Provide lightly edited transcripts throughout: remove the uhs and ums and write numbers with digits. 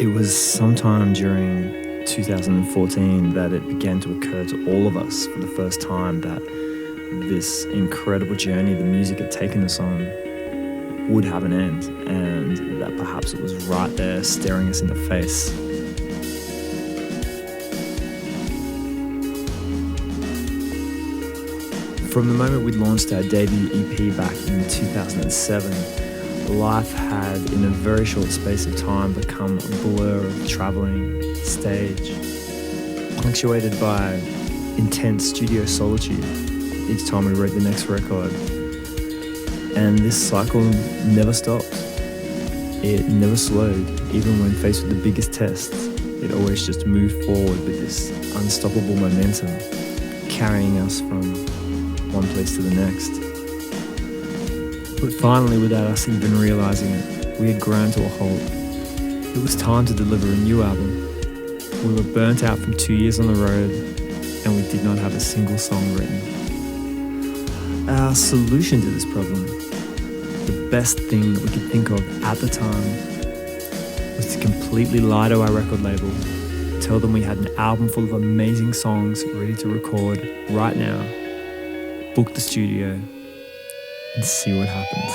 It was sometime during 2014 that it began to occur to all of us for the first time that this incredible journey the music had taken us on would have an end, and that perhaps it was right there staring us in the face. From the moment we launched our debut EP back in 2007, life had, in a very short space of time, become a blur of travelling, stage, punctuated by intense studio solitude each time we wrote the next record. And this cycle never stopped. It never slowed, even when faced with the biggest tests. It always just moved forward with this unstoppable momentum, carrying us from one place to the next. But finally, without us even realising it, we had grown to a halt. It was time to deliver a new album. We were burnt out from 2 years on the road, and we did not have a single song written. Our solution to this problem, the best thing that we could think of at the time, was to completely lie to our record label, tell them we had an album full of amazing songs ready to record right now, book the studio, and see what happens.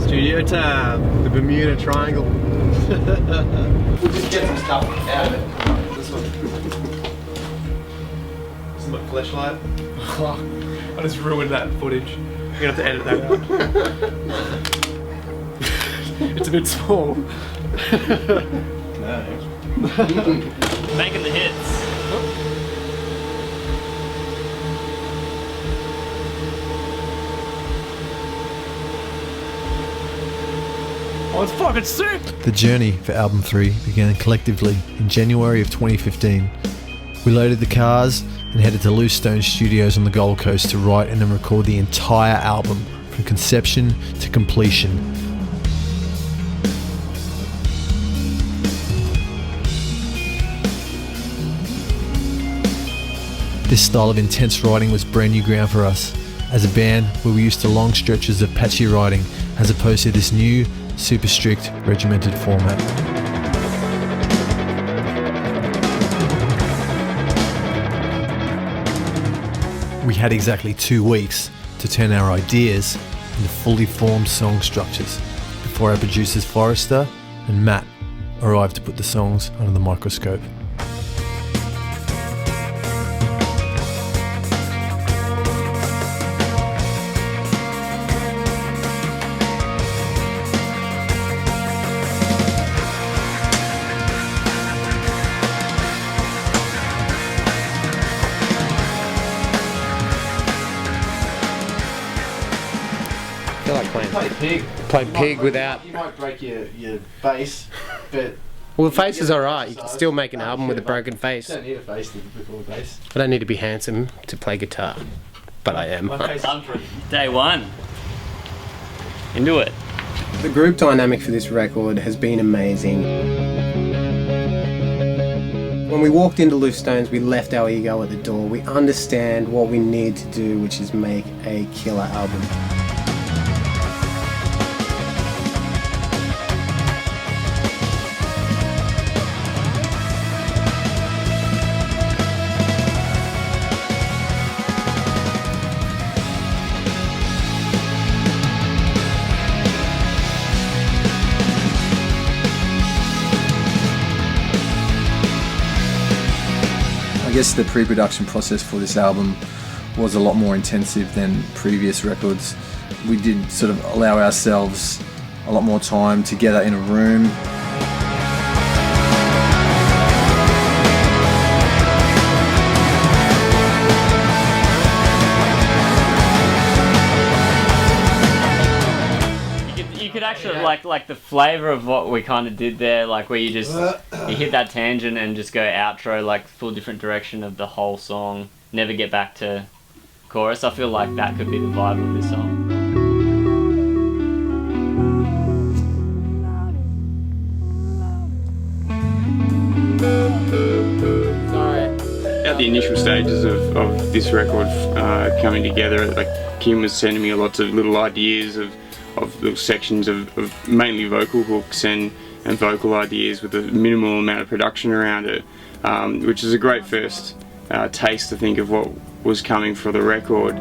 Studio time. The Bermuda Triangle. We'll just get some stuff out of it. This one. This is my flashlight. I just ruined that footage. You're gonna have to edit that out. It's a bit small. No. Making the hits. Oh, it's fucking sick! The journey for album 3 began collectively in January of 2015. We loaded the cars and headed to Loose Stone Studios on the Gold Coast to write and then record the entire album from conception to completion. This style of intense writing was brand new ground for us. As a band, we were used to long stretches of patchy writing as opposed to this new, super strict, regimented format. We had exactly 2 weeks to turn our ideas into fully formed song structures before our producers Forrester and Matt arrived to put the songs under the microscope. Play pig without. You might break your face, but. Well, the face is alright. You can still make an album with a broken face. You don't need a face to record a bass. I don't need to be handsome to play guitar, but I am. Day one. Into it. The group dynamic for this record has been amazing. When we walked into Loose Stones, we left our ego at the door. We understand what we need to do, which is make a killer album. I guess the pre-production process for this album was a lot more intensive than previous records. We did sort of allow ourselves a lot more time together in a room. You could actually like the flavour of what we kind of did there, like where you hit that tangent and just go outro, like full different direction of the whole song, never get back to chorus. I feel like that could be the vibe of this song. the initial stages of this record coming together, like Kim was sending me lots of little ideas of little sections of mainly vocal hooks and vocal ideas with a minimal amount of production around it, which is a great first taste, I think, of what was coming for the record.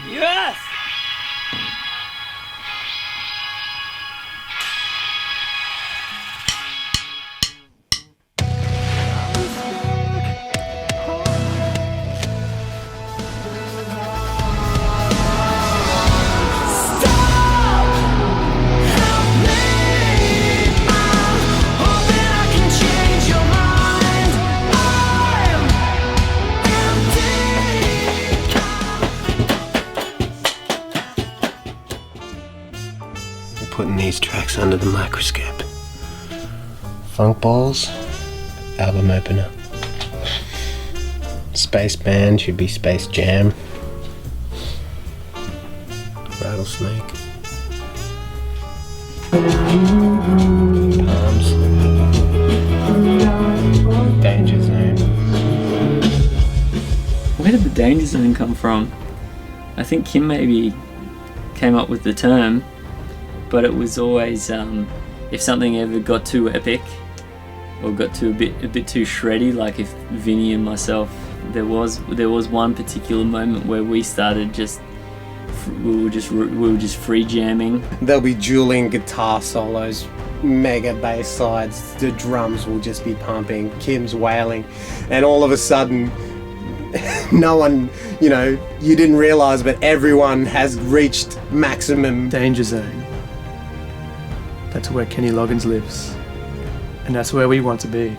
Yes! Putting these tracks under the microscope. Funk Balls, album opener. Space Band should be Space Jam. Rattlesnake. Palms. Danger Zone. Where did the Danger Zone come from? I think Kim maybe came up with the term, but it was always if something ever got too epic or got to a bit too shreddy, like if Vinny and myself, there was one particular moment where we started we were just free jamming. There'll be dueling guitar solos, mega bass sides, the drums will just be pumping, Kim's wailing, and all of a sudden no one, you didn't realise, but everyone has reached maximum Danger Zone. That's where Kenny Loggins lives, and that's where we want to be.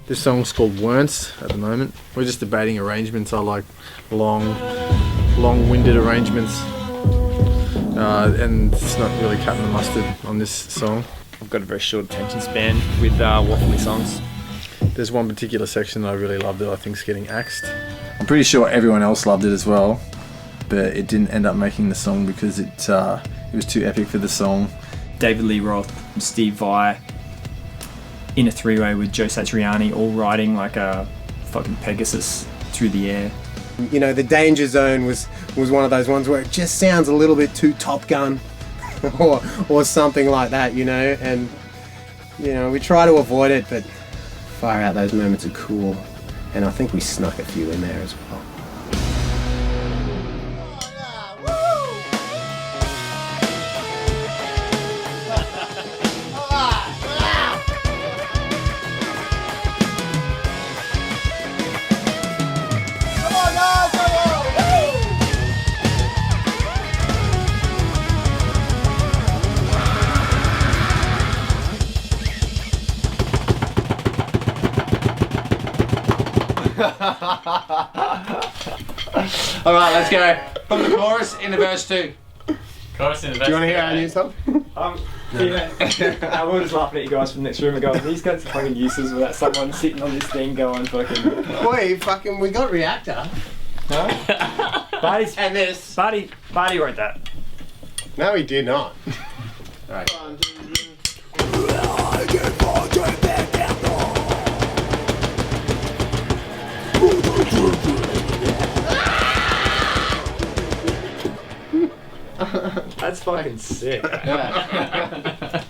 This song's called Weren'ts at the moment. We're just debating arrangements. I like long-winded arrangements, and it's not really cutting the mustard on this song. I've got a very short attention span with waffly songs. There's one particular section that I really loved that I think's getting axed. I'm pretty sure everyone else loved it as well, but it didn't end up making the song because it was too epic for the song. David Lee Roth, Steve Vai, in a three-way with Joe Satriani, all riding like a fucking Pegasus through the air. The Danger Zone was one of those ones where it just sounds a little bit too Top Gun or something like that, and we try to avoid it, but far out, those moments are cool, and I think we snuck a few in there as well. Alright, let's go. From the chorus into verse 2. Chorus in the Do you want to hear our new song? I was just laughing at you guys from the next room and going, these guys are fucking useless without someone sitting on this thing going fucking... We got Reactor. Huh? Barty's, And this. Barty wrote that. No, he did not. Alright. That's fucking sick. Yeah.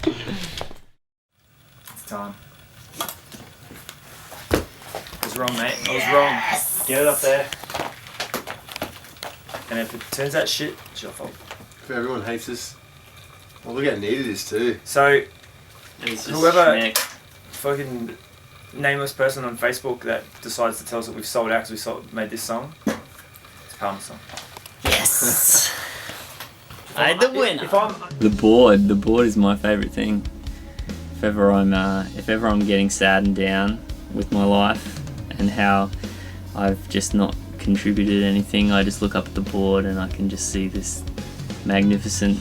It's time. I was wrong, mate. I was wrong. Get it up there. And if it turns out shit, it's your fault. If everyone hates us. Well, look how neat it is too. So, It's just whoever schmeck. fucking nameless person on Facebook that decides to tell us that we've sold out because we made this song, it's Palmer's song. Yes. I'm the winner. If I'm The board is my favourite thing. If ever I'm getting sad and down with my life and how I've just not contributed anything, I just look up at the board and I can just see this magnificent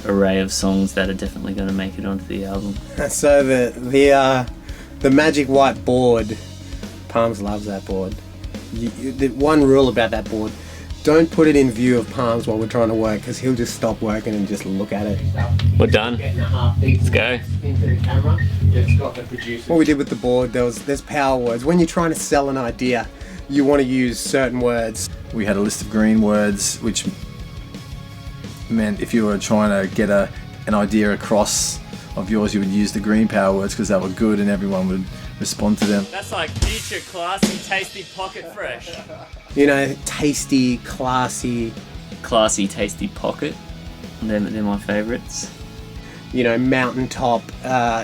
array of songs that are definitely going to make it onto the album. So the magic white board, Palms loves that board. The one rule about that board: don't put it in view of Palms while we're trying to work, because he'll just stop working and just look at it. We're done. Let's go. Into the camera. It's got the producer. What we did with the board, there's power words. When you're trying to sell an idea, you want to use certain words. We had a list of green words, which meant if you were trying to get an idea across of yours, you would use the green power words because they were good and everyone would respond to them. That's like future classy, tasty, pocket fresh. You know, tasty, classy. Classy, tasty, pocket. They're my favourites. You know, mountaintop.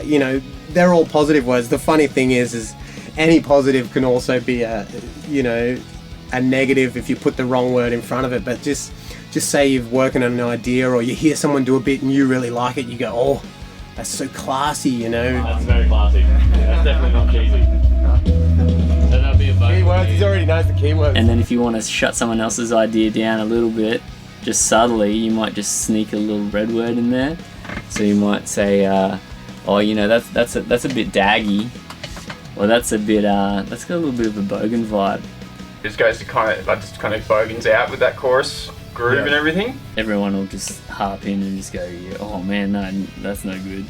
You know, they're all positive words. The funny thing is any positive can also be a negative if you put the wrong word in front of it. But just say you're working on an idea, or you hear someone do a bit and you really like it, you go, oh, that's so classy, you know. That's very classy. That's definitely not cheesy. So that'll be a bonus. Keywords, he already knows the keywords. And then if you want to shut someone else's idea down a little bit, just subtly, you might just sneak a little red word in there. So you might say, oh, you know, that's a bit daggy, or that's got a little bit of a bogan vibe. Just goes to kind of bogans out with that chorus groove and everything. Everyone will just harp in and just go, yeah, oh man, no, that's no good.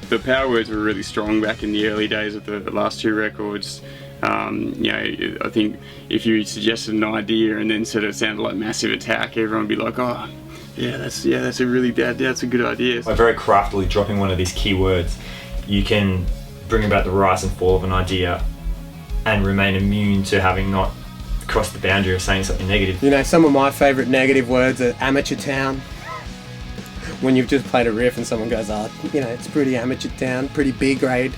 The power words were really strong back in the early days of the last two records. I think if you suggested an idea and then said it sounded like Massive Attack, everyone would be like, oh, that's a really bad, that's a good idea. By very craftily dropping one of these keywords, you can bring about the rise and fall of an idea and remain immune to having not crossed the boundary of saying something negative. You know, some of my favourite negative words are amateur town. When you've just played a riff and someone goes, oh, you know, it's pretty amateur town, pretty B grade.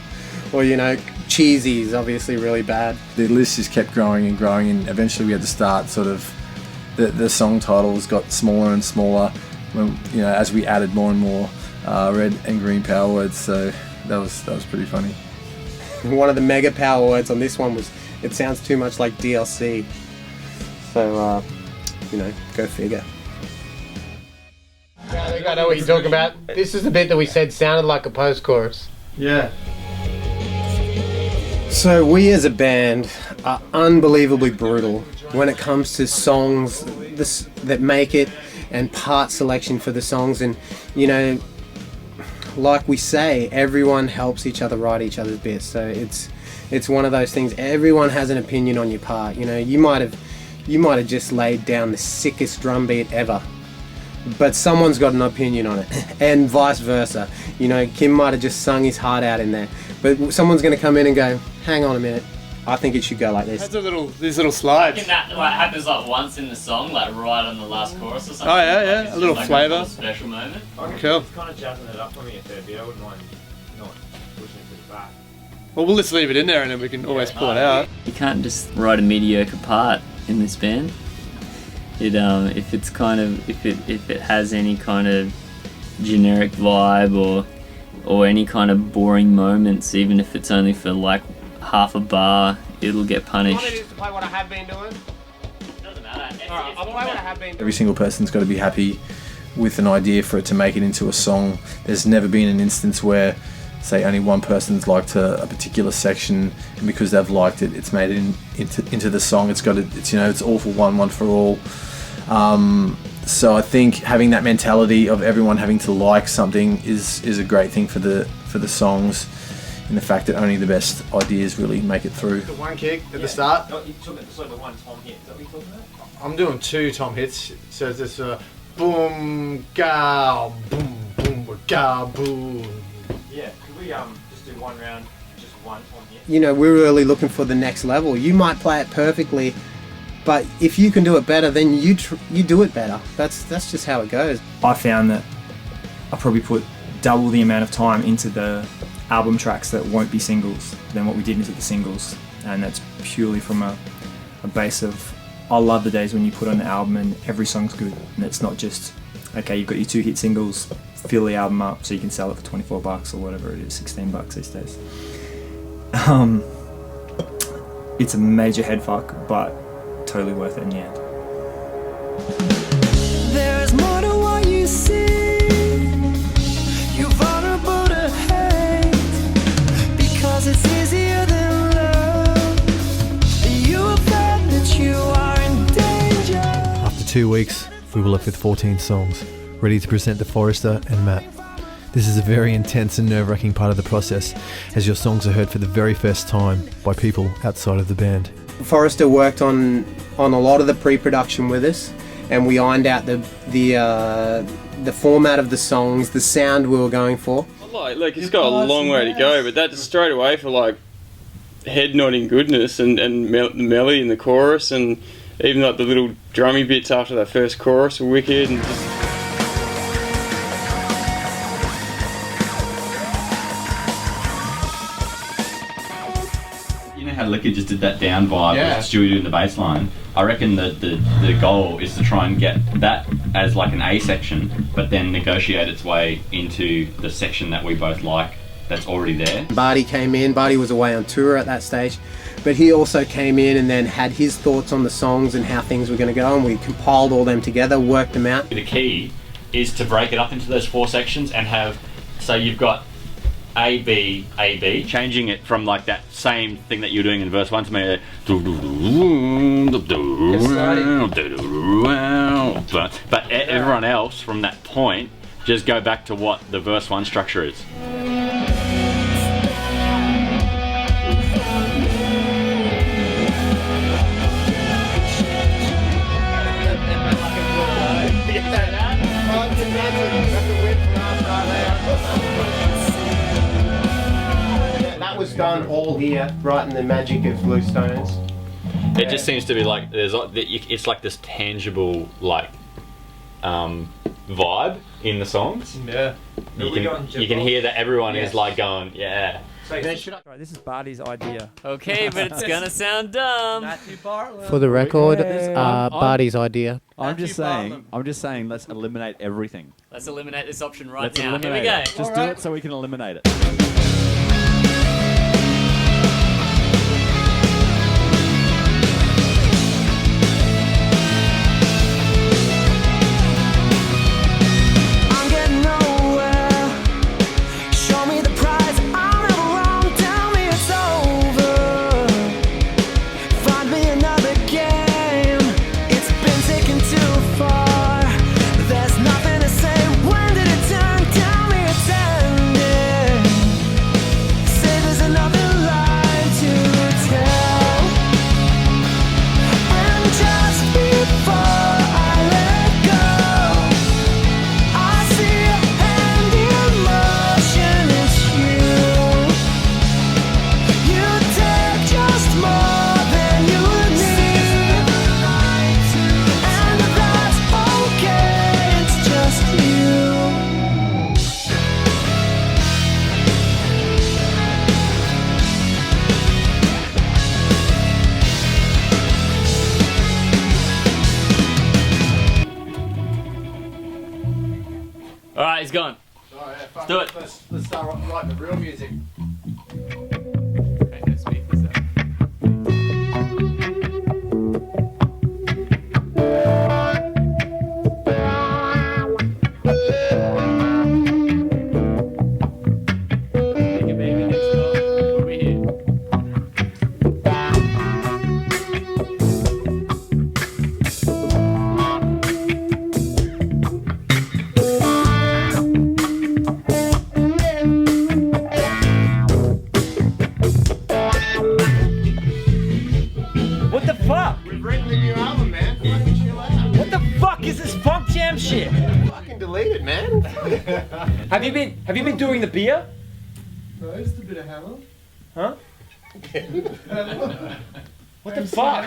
Or, you know, cheesy is obviously really bad. The list just kept growing and growing, and eventually we had to start sort of, the song titles got smaller and smaller when, you know, as we added more and more red and green power words, so that was pretty funny. One of the mega power words on this one was, it sounds too much like DLC. So, you know, go figure. Yeah, I think I know what you're talking about. This is the bit that we said sounded like a post-chorus. Yeah. So we as a band are unbelievably brutal when it comes to songs that make it and part selection for the songs. And, you know, like we say, everyone helps each other write each other's bits. So it's one of those things. Everyone has an opinion on your part. You know, you might have just laid down the sickest drum beat ever, but someone's got an opinion on it, and vice versa. You know, Kim might have just sung his heart out in there, but someone's going to come in and go, hang on a minute, I think it should go like this. That's these little slides. I think that happens like once in the song, like right on the last chorus or something. Oh yeah, Like, yeah, it's a little just, like, flavour. A little special moment. Cool. It's kind of jazzing it up for me a fair bit. I wouldn't mind not pushing it to the back. Well, we'll just leave it in there and then we can always pull it out. You can't just write a mediocre part in this band. If it has any kind of generic vibe or any kind of boring moments, even if it's only for like half a bar, it'll get punished. to play what I have been doing? Doesn't matter. Alright, I'll play what I have been doing. Every single person's got to be happy with an idea for it to make it into a song. There's never been an instance where, say, only one person's liked a particular section, and because they've liked it, it's made it into the song. It's all for one for all. So I think having that mentality of everyone having to like something is a great thing for the songs, and the fact that only the best ideas really make it through. The one kick at the start. No, you're talking about the one tom hit. Is that what you're talking about? I'm doing 2 tom hits. So it's this boom, ga, boom, ga, boom. Yeah, could we just do one round, just one tom hit? You know, we're really looking for the next level. You might play it perfectly, But if you can do it better, then you do it better. That's just how it goes. I found that I probably put double the amount of time into the album tracks that won't be singles than what we did into the singles, and that's purely from a base of I love the days when you put on the album and every song's good, and it's not just okay, you've got your 2 hit singles, fill the album up so you can sell it for $24 or whatever it is, $16 these days. It's a major head fuck, but totally worth it in the end. There's more to what you see. You're vulnerable to hate because it's easier than love. You have felt that you are in danger. After 2 weeks, we were left with 14 songs, ready to present to Forrester and Matt. This is a very intense and nerve-wracking part of the process, as your songs are heard for the very first time by people outside of the band. Forrester worked on a lot of the pre-production with us, and we ironed out the format of the songs, the sound we were going for. Like it's got a long way to go, but that's straight away for like head nodding goodness and the melody in the chorus, and even like the little drummy bits after that first chorus were wicked. And just how Liquor just did that down vibe with Stewie doing the bass line. I reckon that the goal is to try and get that as like an A section, but then negotiate its way into the section that we both like that's already there. Barty came in. Barty was away on tour at that stage, but he also came in and then had his thoughts on the songs and how things were going to go, and we compiled all them together, worked them out. The key is to break it up into those 4 sections and have, so you've got A, B, A, B, changing it from like that same thing that you're doing in verse 1 to maybe but everyone else from that point just go back to what the verse 1 structure is. Was done all here, right in the magic of Blue Stones. It just seems to be like it's like this tangible like vibe in the songs. Yeah. You can hear that everyone is like going, yeah. This is Barty's idea. Okay, but it's gonna sound dumb. For the record, Barty's idea. I'm just saying, let's eliminate everything. Let's eliminate this option right now. Here we go. Just do it so we can eliminate it. Alright, he's gone. Let's do it. Let's start writing the real music. Okay, no speakers there. Have you been doing the beer? No, just a bit of hammer. Huh? What the fuck?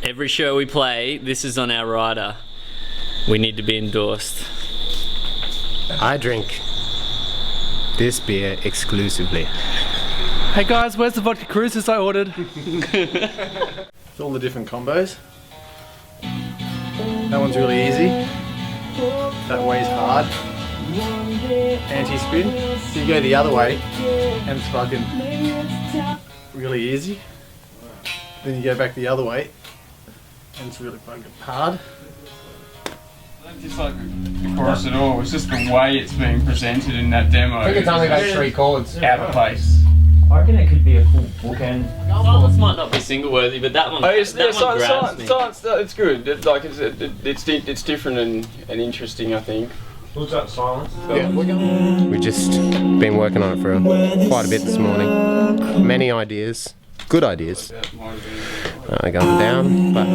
Every show we play, this is on our rider. We need to be endorsed. I drink this beer exclusively. Hey guys, where's the vodka cruises I ordered? All the different combos. That one's really easy. That way's hard. Anti-spin. So you go the other way and it's fucking really easy. Then you go back the other way and it's really fucking hard. It's just like the chorus at all, it's just the way it's being presented in that demo. I think it's only about 3 chords. Out of place. I reckon it could be a cool bookend. Silence might not be single worthy, but that one, It's grabs me. it's good. It's different and interesting, I think. What's that silence? We've just been working on it for quite a bit this morning. Many ideas, good ideas, going down, but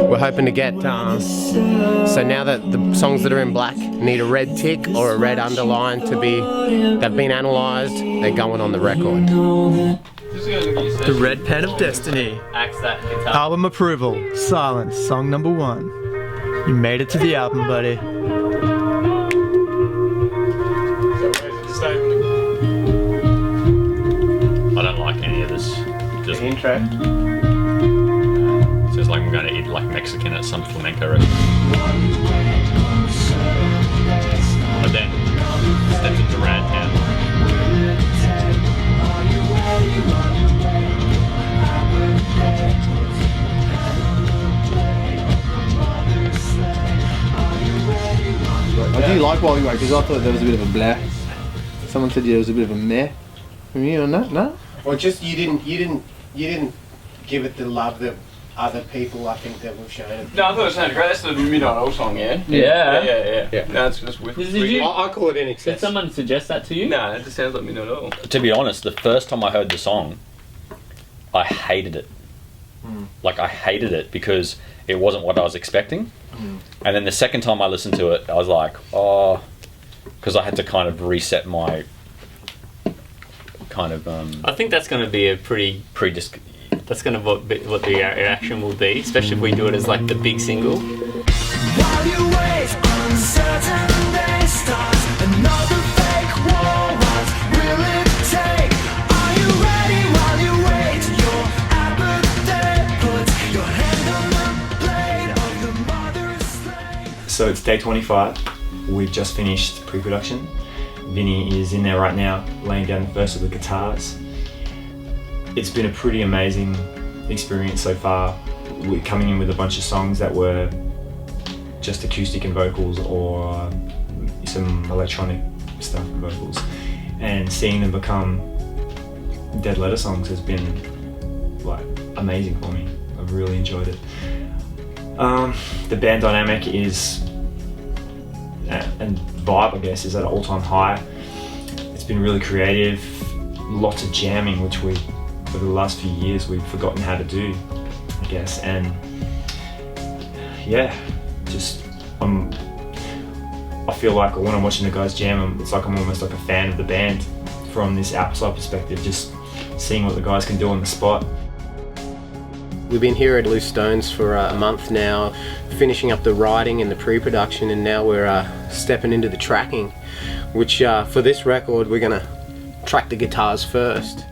we're hoping to get, so now that the songs that are in black need a red tick or a red underline to be, they've been analysed, they're going on the record. The Red Pen of Destiny. Axe that guitar. Album approval. Silence. Song number 1. You made it to the album, buddy. I don't like any of this. Just intro. Sounds like I'm going to eat like Mexican at some flamenco restaurant. But then steps into Radtown. I do like While You Wait because I thought there was a bit of a blah. Someone said there was a bit of a meh. From you on that? No? Well, just you didn't give it the love that other people I think that we've shown it. No, I thought it sounded great. That's the Midnight Oil song, yeah? Yeah. No, it's just with. I call it In Excess. Did someone suggest that to you? No, it just sounds like Midnight Oil. To be honest, the first time I heard the song, I hated it. Like, I hated it because it wasn't what I was expecting. And then the second time I listened to it, I was like, oh, because I had to kind of reset my kind of. I think that's going to be a pretty that's going to be what the reaction will be, especially if we do it as like the big single. While you wait, uncertain day starts. Another fake war. What will it take? Are you ready while you wait? Your apathy puts your hand on the blade of the mother's slave. So it's day 25. We've just finished pre-production. Vinny is in there right now, laying down the first of the guitars. It's been a pretty amazing experience so far. We're coming in with a bunch of songs that were just acoustic and vocals or some electronic stuff and vocals, and seeing them become dead letter songs has been like amazing for me. I've really enjoyed it. The band dynamic is and vibe, I guess, is at an all-time high. It's been really creative, lots of jamming, which we over the last few years we've forgotten how to do, I guess, and yeah, just I feel like when I'm watching the guys jam, it's like I'm almost like a fan of the band from this outside perspective, just seeing what the guys can do on the spot. We've been here at Loose Stones for a month now, finishing up the writing and the pre-production, and now we're stepping into the tracking, which for this record we're gonna track the guitars first.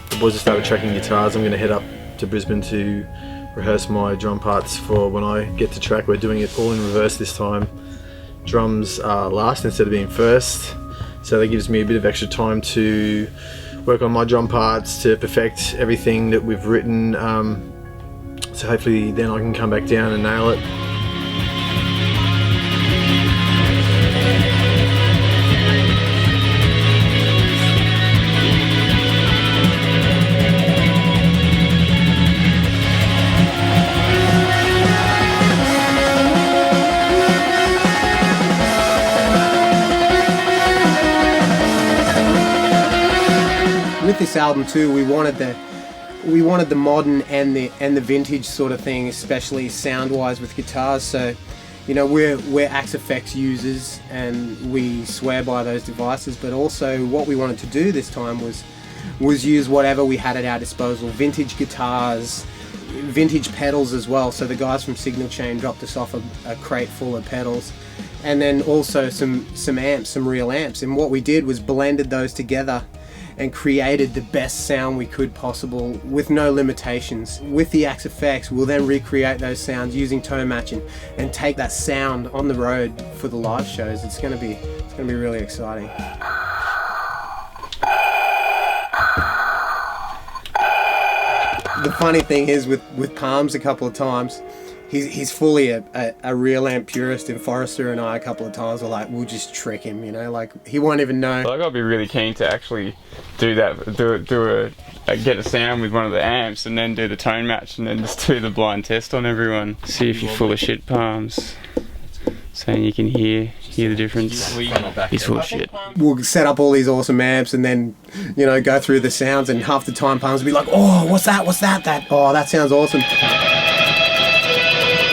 The boys have started tracking guitars. I'm going to head up to Brisbane to rehearse my drum parts for when I get to track. We're doing it all in reverse this time. Drums are last instead of being first, so that gives me a bit of extra time to work on my drum parts to perfect everything that we've written, so hopefully then I can come back down and nail it. With this album too, we wanted we wanted the modern and the vintage sort of thing, especially sound-wise with guitars. So, you know, we're Axe Effects users and we swear by those devices. But also, what we wanted to do this time was use whatever we had at our disposal: vintage guitars, vintage pedals as well. So the guys from Signal Chain dropped us off a crate full of pedals, and then also some amps, some real amps. And what we did was blended those together and created the best sound we could possible with no limitations. With the Axe Effects, we'll then recreate those sounds using tone matching and take that sound on the road for the live shows. It's gonna be really exciting. The funny thing is with Palms a couple of times, he's fully a real amp purist, and Forrester and I a couple of times were like, we'll just trick him, you know, like he won't even know. Well, I gotta be really keen to actually do that, get a sound with one of the amps and then do the tone match and then just do the blind test on everyone. See if you're full of shit, Palms. Saying you can hear the difference. He's full of shit. We'll set up all these awesome amps and then, you know, go through the sounds, and half the time Palms will be like, oh, what's that? Oh, that sounds awesome.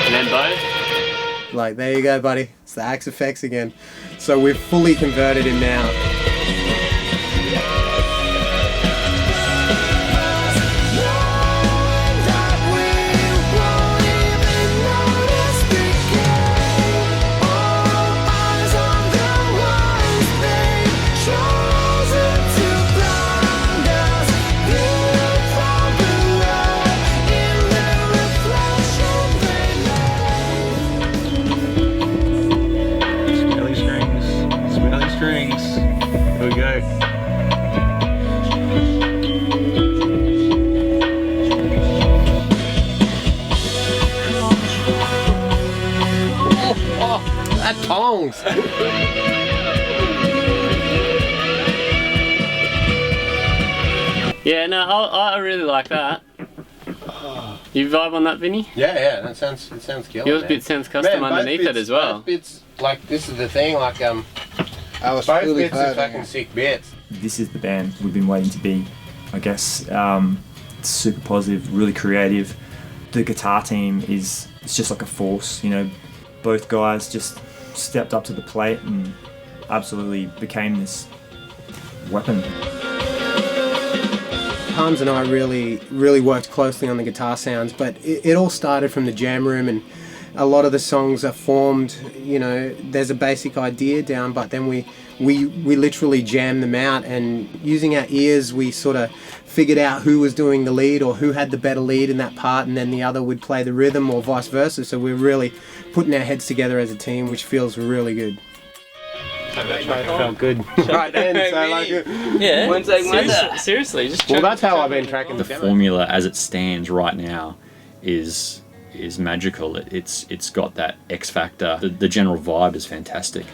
And then both? Like, there you go, buddy. It's the Axe Effects again. So we've fully converted him now. Here we go. Oh, that tongs! Yeah, no, I really like that. You vibe on that, Vinny? Yeah, it sounds killer. Yours bit sounds custom underneath it as well. Both bits, like, this is the thing, like, both bits are fucking sick bits. This is the band we've been waiting to be, I guess. Super positive, really creative. The guitar team it's just like a force, you know. Both guys just stepped up to the plate and absolutely became this weapon. Palms and I really worked closely on the guitar sounds, but it all started from the jam room, and a lot of the songs are formed, you know, there's a basic idea down, but then we literally jam them out, and using our ears we sort of figured out who was doing the lead or who had the better lead in that part, and then the other would play the rhythm or vice versa. So we're really putting our heads together as a team, which feels really good. That felt good. Right then, so like, Yeah. Seriously, just well, that's how I've been tracking The formula as it stands right now is magical. It's got that X factor. The general vibe is fantastic.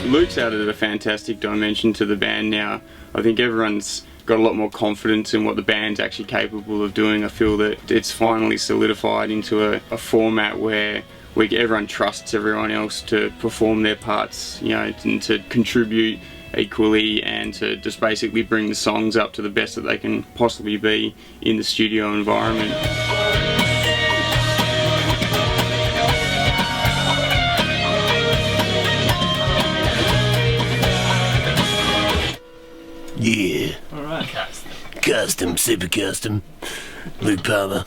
Luke's added a fantastic dimension to the band now. I think everyone's got a lot more confidence in what the band's actually capable of doing. I feel that it's finally solidified into a format where everyone trusts everyone else to perform their parts, you know, and to contribute equally, and to just basically bring the songs up to the best that they can possibly be in the studio environment. Yeah. Alright. Custom, super custom. Luke Palmer.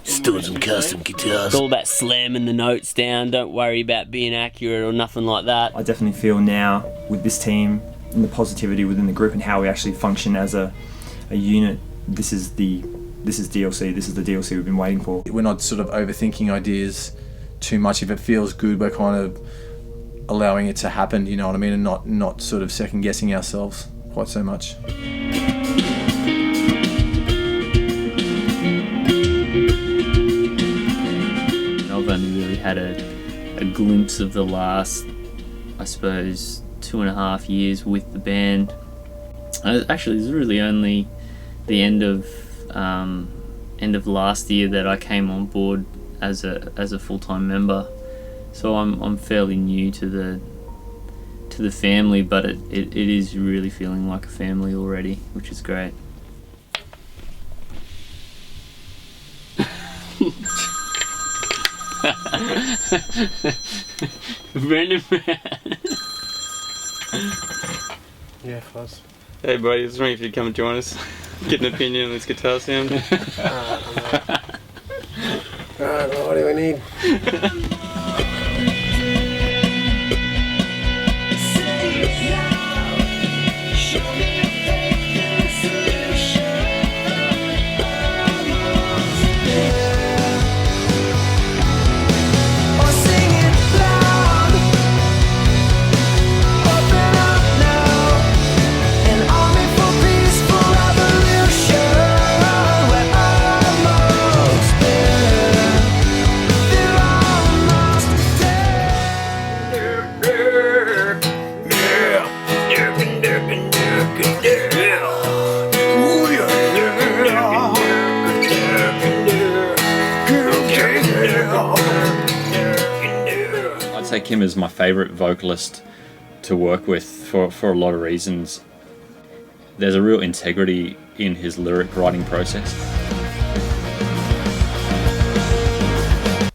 Still some custom guitars. It's all about slamming the notes down. Don't worry about being accurate or nothing like that. I definitely feel now with this team and the positivity within the group and how we actually function as a unit, this is DLC. This is the DLC we've been waiting for. We're not sort of overthinking ideas too much. If it feels good, we're kind of allowing it to happen, you know what I mean, and not sort of second guessing ourselves quite so much. I've only really had a glimpse of the last, I suppose, 2.5 years with the band. Actually, it's really only the end of last year that I came on board as a full-time member. So I'm fairly new to the family, but it is really feeling like a family already, which is great. Brandon. Yeah, Fuzz. Hey buddy, I was wondering if you'd come and join us. Get an opinion on this guitar sound. Alright, well, what do we need? I'd say Kim is my favourite vocalist to work with for a lot of reasons. There's a real integrity in his lyric writing process.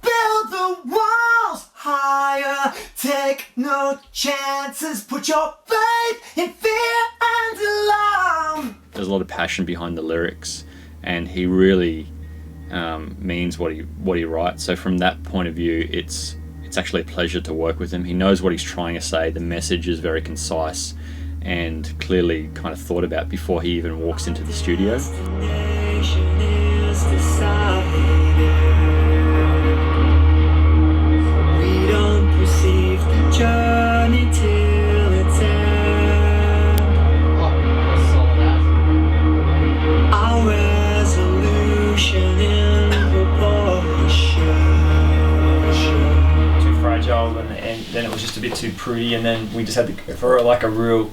Build the walls higher, take no chances, put your faith in fear and alarm. There's a lot of passion behind the lyrics, and he really means what he writes. So from that point of view, it's actually a pleasure to work with him. He knows what he's trying to say. The message is very concise and clearly kind of thought about before he even walks into the studio. We don't perceive the journey till its end. Our resolution in proportion. Too fragile, and then it was just a bit too prudy, and then we just had to go for like a real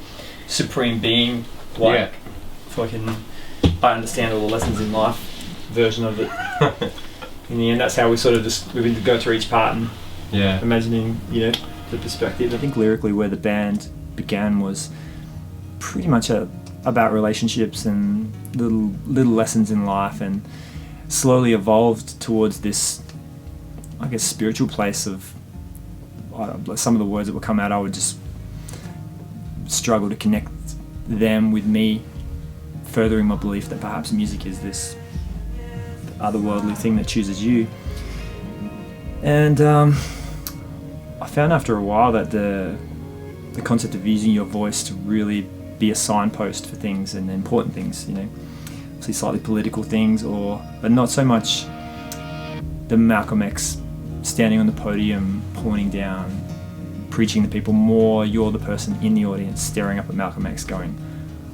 supreme being, like fucking I understand all the lessons in life version of it. In the end, that's how we sort of just we've been to go through each part and imagining, the perspective. I think lyrically where the band began was pretty much about relationships and little lessons in life, and slowly evolved towards this, I guess, spiritual place of some of the words that would come out, I would just struggle to connect them with me, furthering my belief that perhaps music is this otherworldly thing that chooses you. And I found after a while that the concept of using your voice to really be a signpost for things and important things, obviously slightly political things, but not so much the Malcolm X standing on the podium, pointing down, preaching to people. More you're the person in the audience staring up at Malcolm X going,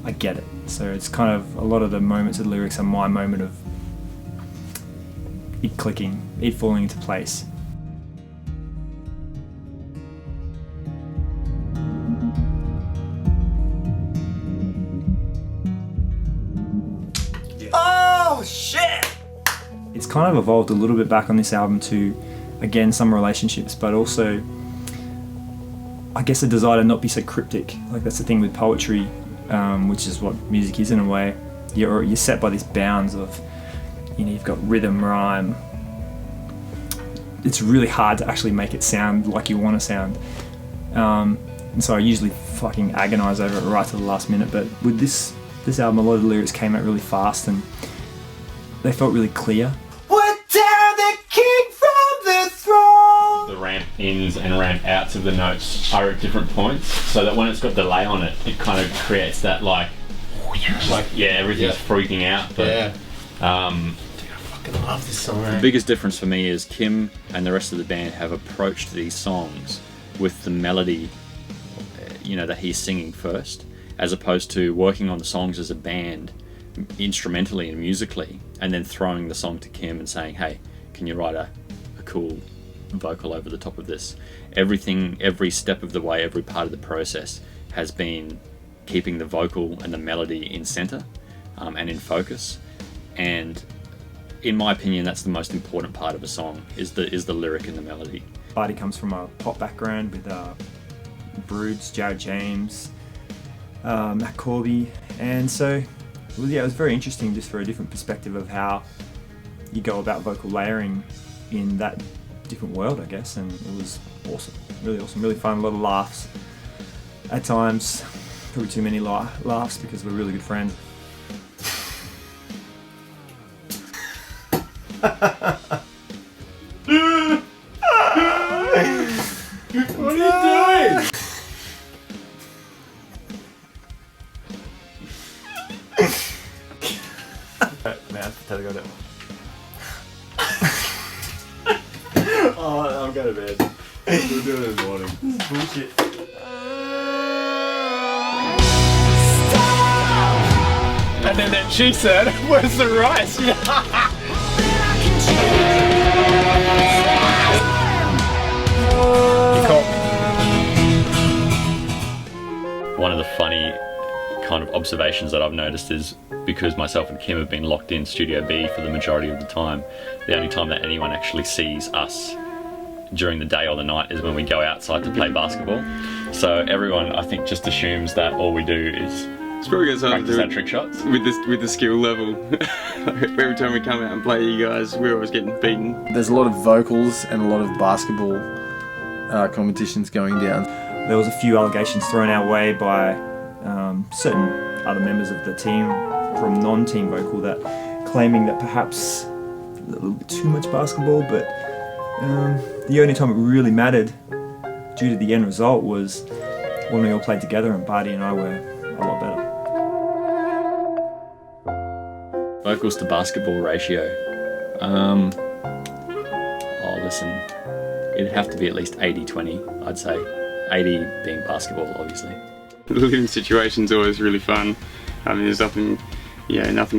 I get it. So it's kind of a lot of the moments of the lyrics are my moment of it clicking, it falling into place. Oh shit! It's kind of evolved a little bit back on this album to, again, some relationships, but also I guess a desire to not be so cryptic. Like that's the thing with poetry, which is what music is in a way. You're set by these bounds of, you've got rhythm, rhyme. It's really hard to actually make it sound like you want to sound. And so I usually fucking agonize over it right to the last minute. But with this album, a lot of the lyrics came out really fast and they felt really clear. What dare the king from the throne? The ramp ins and ramp outs of the notes are at different points, so that when it's got delay on it, it kind of creates that everything's freaking out. But I love this song. the biggest difference for me is Kim and the rest of the band have approached these songs with the melody, that he's singing first, as opposed to working on the songs as a band, instrumentally and musically, and then throwing the song to Kim and saying, hey, can you write a cool vocal over the top of this? Everything, every step of the way, every part of the process has been keeping the vocal and the melody in center and in focus. And in my opinion, that's the most important part of a song, is the lyric and the melody. Barty comes from a pop background with Broods, Jared James, Matt Corby, and so well, yeah, it was very interesting just for a different perspective of how you go about vocal layering in that different world, I guess, and it was awesome, really fun, a lot of laughs at times, probably too many laughs because we're really good friends. What are you doing? Man, potato got it. Oh, I'm going to bed. We'll do it in the morning. This is bullshit. And then she said, "Where's the rice?" One of the funny kind of observations that I've noticed is, because myself and Kim have been locked in Studio B for the majority of the time, the only time that anyone actually sees us during the day or the night is when we go outside to play basketball. So everyone, I think, just assumes that all we do is it's probably got something to practice do our trick shots. with the skill level. Every time we come out and play you guys, we're always getting beaten. There's a lot of vocals and a lot of basketball competitions going down. There was a few allegations thrown our way by certain other members of the team from non-team vocal that claiming that perhaps a little bit too much basketball, but the only time it really mattered due to the end result was when we all played together and Barty and I were a lot better. Vocals to basketball ratio. Oh, listen, it'd have to be at least 80-20, I'd say. 80 being basketball, obviously. The living situation's always really fun. I mean, there's nothing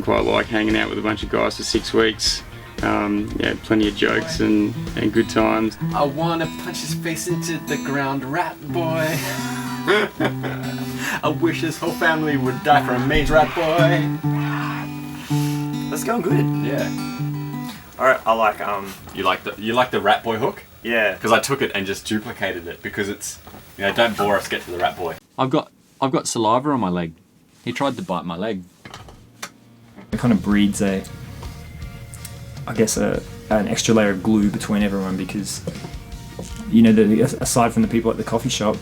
quite like hanging out with a bunch of guys for 6 weeks. Yeah, plenty of jokes and good times. I wanna punch his face into the ground, rat boy. I wish his whole family would die from AIDS, rat boy. That's going good. Yeah. Alright, I like You like the rat boy hook? Yeah. Because I took it and just duplicated it because it's, you know, don't bore us, get to the rat boy. I've got saliva on my leg. He tried to bite my leg. It kind of breeds an extra layer of glue between everyone because, you know, aside from the people at the coffee shop,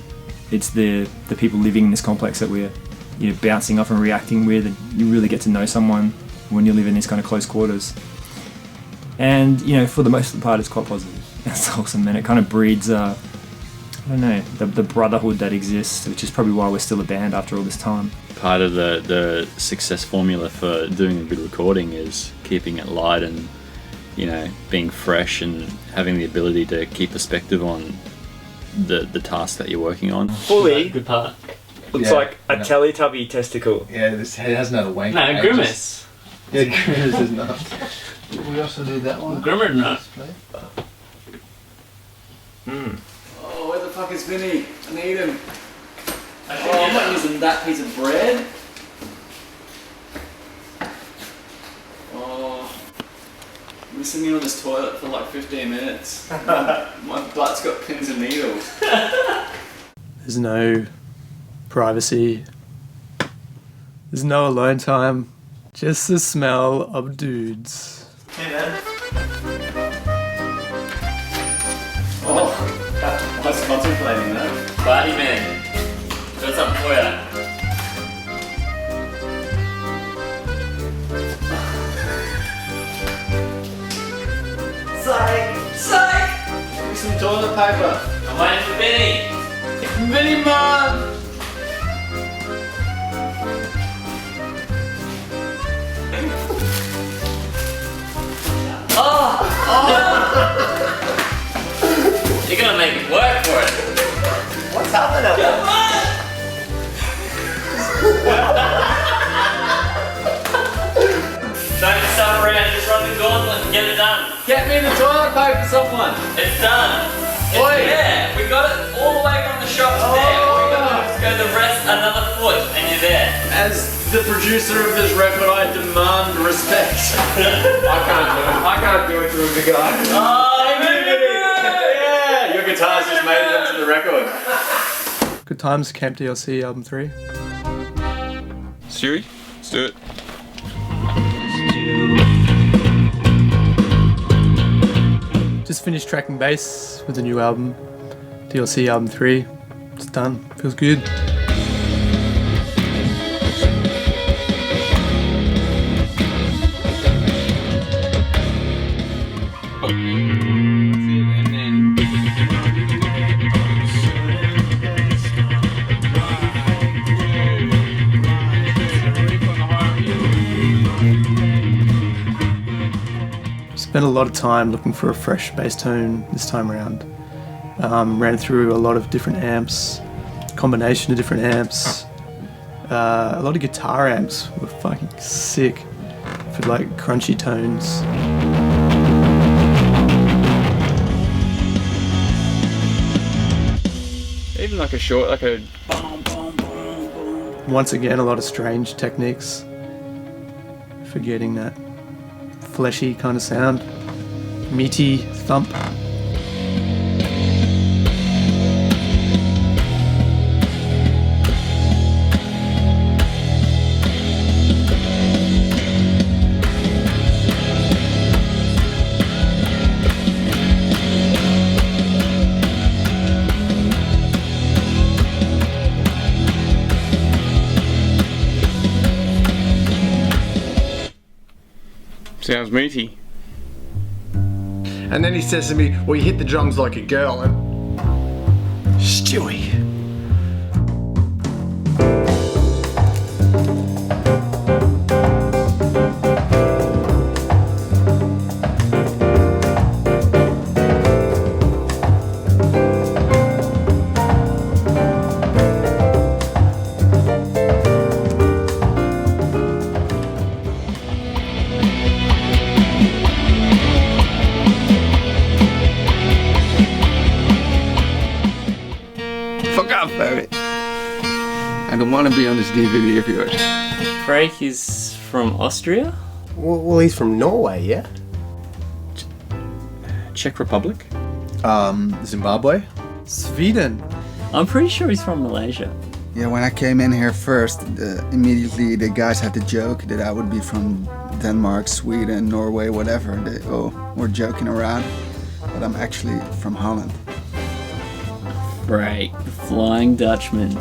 it's the people living in this complex that we're, you know, bouncing off and reacting with, and you really get to know someone when you live in this kind of close quarters. And, you know, for the most part, it's quite positive. It's awesome, and it kind of breeds, I don't know, the brotherhood that exists, which is probably why we're still a band after all this time. Part of the success formula for doing a good recording is keeping it light and, you know, being fresh and having the ability to keep perspective on the task that you're working on. Fully. Good part. Looks like a Teletubby testicle. Yeah, this head hasn't had a wank. No, Grimace. Yeah, Grimace is nuts. We also do that one. Grimace nut. Oh, where the fuck is Vinny? I need him. I'm not using that piece of bread. Oh, I've been sitting on this toilet for like 15 minutes. My butt's got pins and needles. There's no privacy. There's no alone time. Just the smell of dudes. Hey man. Oh, I was contemplating that. Party man. Got something for ya. Psych! Give me some toilet paper. I'm waiting for Benny. Vinny man! You're gonna make me work for it. What's happening? Come on! Don't stop around, just run the gauntlet and get it done. Get me the toilet paper, someone! It's done. It's Oi. there. We got it all the way from the shops there. All we gotta do is go the rest another foot and you're the producer of this record, I demand respect. I can't do it to the guy. Yeah, your guitar's just made it onto the record. Good times, Camp DLC album 3. Siri, let's do it. Just finished tracking bass with the new album, DLC album 3. It's done. Feels good. Spent a lot of time looking for a fresh bass tone this time around. Ran through a lot of different amps, combination of different amps. A lot of guitar amps were fucking sick for like crunchy tones. Even like a short, like a... Once again, a lot of strange techniques for getting that fleshy kind of sound. Meaty thump. Sounds meaty. And then he says to me, well, you hit the drums like a girl. And Stewie. Fuck off, Barry. I don't want to be on this DVD of yours. Craig is from Austria? Well, he's from Norway, yeah? Czech Republic. Zimbabwe. Sweden. I'm pretty sure he's from Malaysia. Yeah, when I came in here first, immediately the guys had the joke that I would be from Denmark, Sweden, Norway, whatever. We're joking around, but I'm actually from Holland. Right, the Flying Dutchman.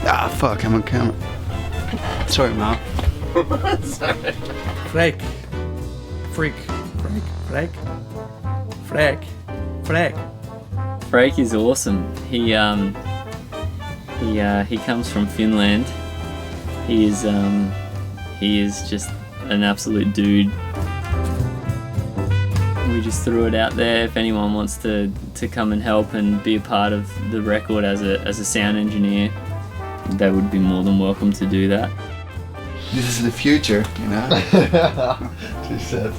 Ah, fuck, I'm on camera. Sorry, Mom. Sorry. Freak. Freak. Freak. Freak. Freak. Freak is awesome. He comes from Finland. He is just an absolute dude. We just threw it out there. If anyone wants to come and help and be a part of the record as a sound engineer, they would be more than welcome to do that. This is the future, you know? She said.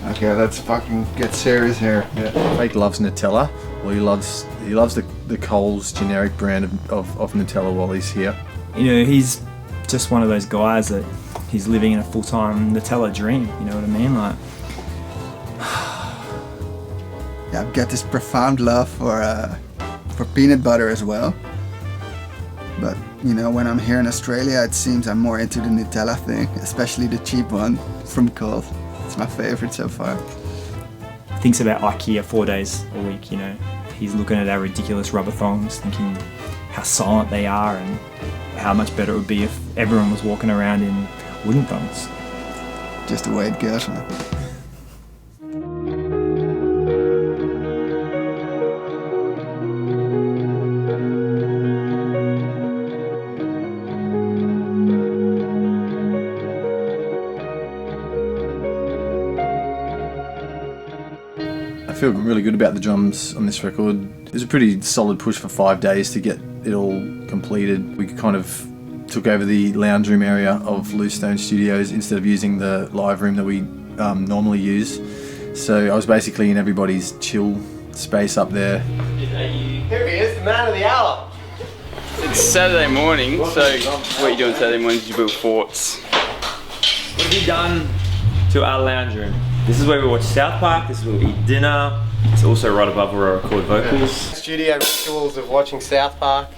Okay, let's fucking get serious here. Yeah. Fake loves Nutella. Well, he loves the Coles generic brand of Nutella while he's here. You know, he's just one of those guys that he's living in a full-time Nutella dream, you know what I mean? Like, yeah, I've got this profound love for peanut butter as well. But, you know, when I'm here in Australia, it seems I'm more into the Nutella thing, especially the cheap one from Coles. It's my favorite so far. thinks about IKEA 4 days a week, you know. He's looking at our ridiculous rubber thongs, thinking how silent they are and how much better it would be if everyone was walking around in wooden thongs. Just the way it goes, man. I feel really good about the drums on this record. It was a pretty solid push for 5 days to get it all completed. We kind of took over the lounge room area of Loose Stone Studios instead of using the live room that we normally use. So I was basically in everybody's chill space up there. Here he is, the man of the hour. It's Saturday morning, so what are you doing Saturday morning? Did you build forts? What have you done to our lounge room? This is where we watch South Park, this is where we eat dinner. It's also right above where I record vocals. Studio rituals of watching South Park.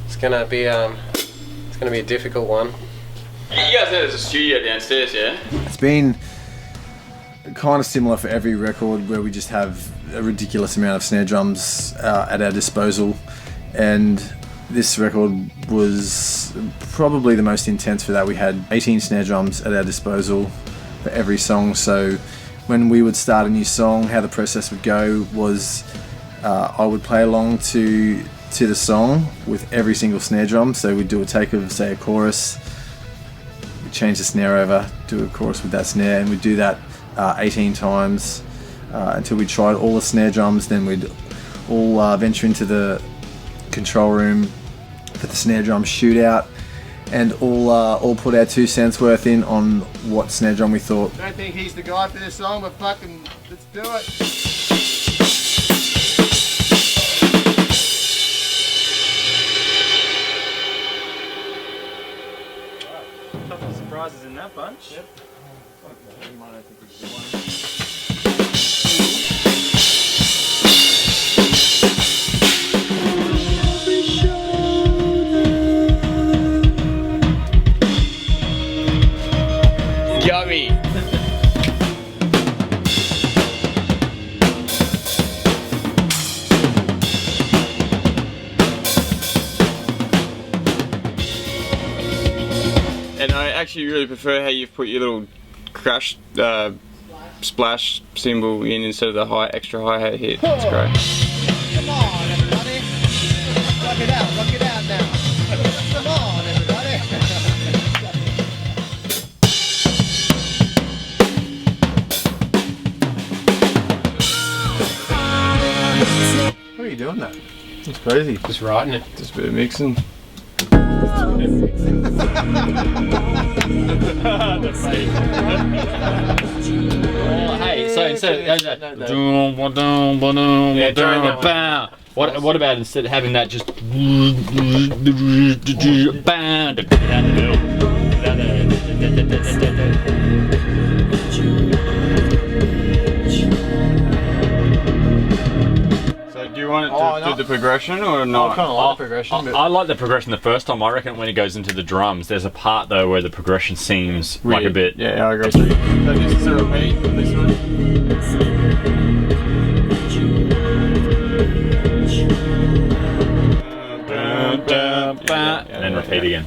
It's gonna be a difficult one. You guys know there's a studio downstairs, yeah? It's been kind of similar for every record where we just have a ridiculous amount of snare drums at our disposal, and this record was probably the most intense for that. We had 18 snare drums at our disposal for every song, so when we would start a new song, how the process would go was I would play along to the song with every single snare drum. So we'd do a take of, say, a chorus, we'd change the snare over, do a chorus with that snare, and we'd do that 18 times until we tried all the snare drums. Then we'd all venture into the control room for the snare drum shootout, and all put our 2 cents worth in on what snare drum we thought. I don't think he's the guy for this song, but fucking let's do it. Couple of surprises in that bunch. Yep. Yummy! And I actually really prefer how you've put your little crash splash cymbal in instead of the extra hi-hat hit. It's great. Come on, everybody. Rock it out now. Come on, everybody. What are you doing that? It's crazy. Just writing it. Just a bit of mixing. Hey, so instead of what about instead of having that just So do you want it to do the progression or not? I kind of like the progression. I like the progression the first time. I reckon when it goes into the drums, there's a part though where the progression seems Weird. like a bit. Yeah, I agree. So this is a repeat of this one. And then repeat again.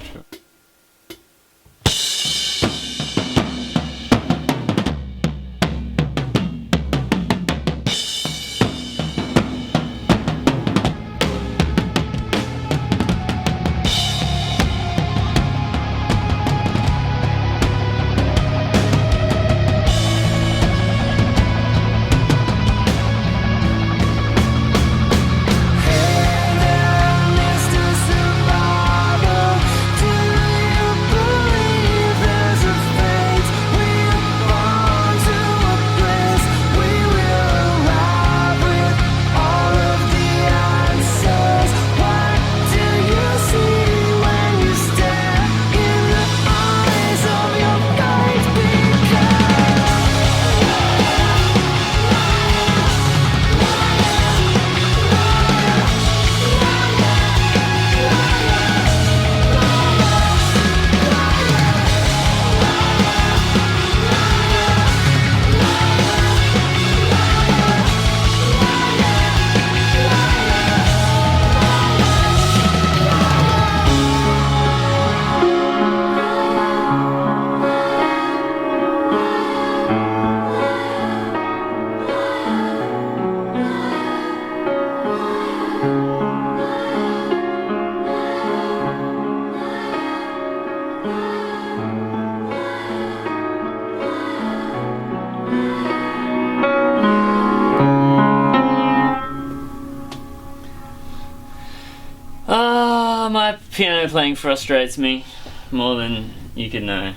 My piano playing frustrates me more than you could know.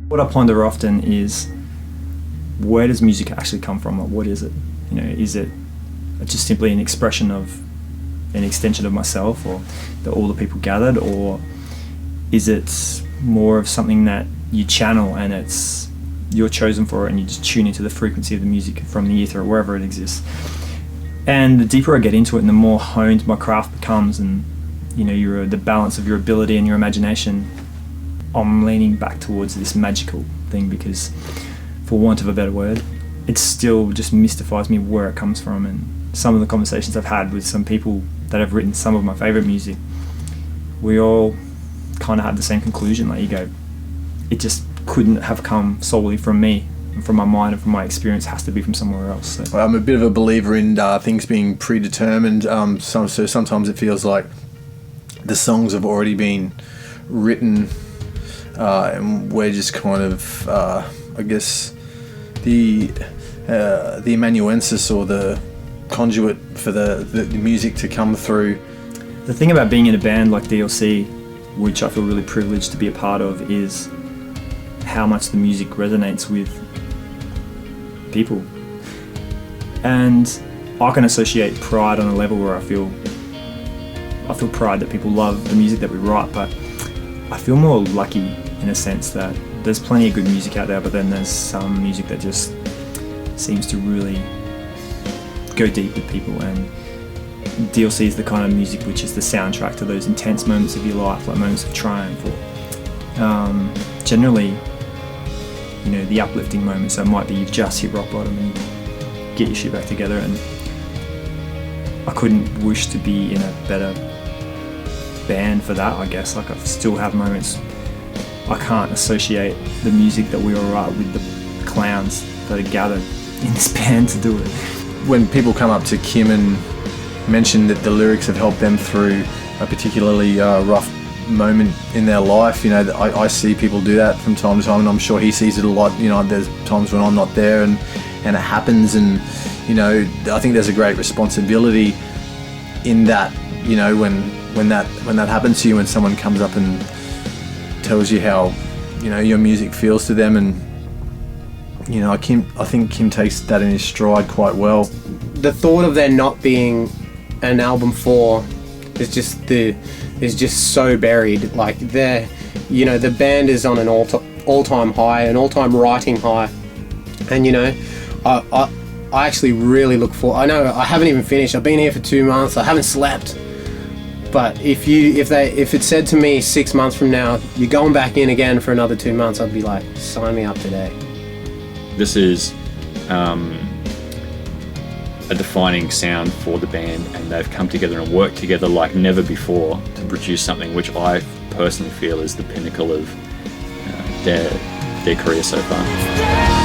What I ponder often is, where does music actually come from? Or what is it? You know, is it just simply an expression of an extension of myself, or that all the people gathered, or is it more of something that you channel and you're chosen for it and you just tune into the frequency of the music from the ether or wherever it exists? And the deeper I get into it and the more honed my craft becomes, and the balance of your ability and your imagination, I'm leaning back towards this magical thing, because for want of a better word, it still just mystifies me where it comes from. And some of the conversations I've had with some people that have written some of my favourite music, we all kind of had the same conclusion. Like, you go, it just couldn't have come solely from me and from my mind and from my experience. It has to be from somewhere else. So. I'm a bit of a believer in things being predetermined. So sometimes it feels like the songs have already been written, and we're just kind of, I guess, the amanuensis or the conduit for the music to come through. The thing about being in a band like DLC, which I feel really privileged to be a part of, is how much the music resonates with people. And I can associate pride on a level where I feel pride that people love the music that we write, but I feel more lucky in a sense that there's plenty of good music out there, but then there's some music that just seems to really go deep with people, and DLC is the kind of music which is the soundtrack to those intense moments of your life, like moments of triumph, or generally, the uplifting moments. So it might be you've just hit rock bottom and you get your shit back together, and I couldn't wish to be in a better band for that, I guess. Like, I still have moments I can't associate the music that we all write with the clowns that are gathered in this band to do it. When people come up to Kim and mention that the lyrics have helped them through a particularly rough moment in their life, I see people do that from time to time, and I'm sure he sees it a lot. There's times when I'm not there and it happens, and I think there's a great responsibility in that, when that happens to you, when someone comes up and tells you how your music feels to them. And I think Kim takes that in his stride quite well. The thought of there not being an album 4 is just so buried. Like, the band is on an all-time high, an all-time writing high, and I actually really look forward. I know I haven't even finished. I've been here for 2 months. I haven't slept. But if it said to me 6 months from now, you're going back in again for another 2 months, I'd be like, sign me up today. This is a defining sound for the band, and they've come together and worked together like never before to produce something which I personally feel is the pinnacle of their career so far.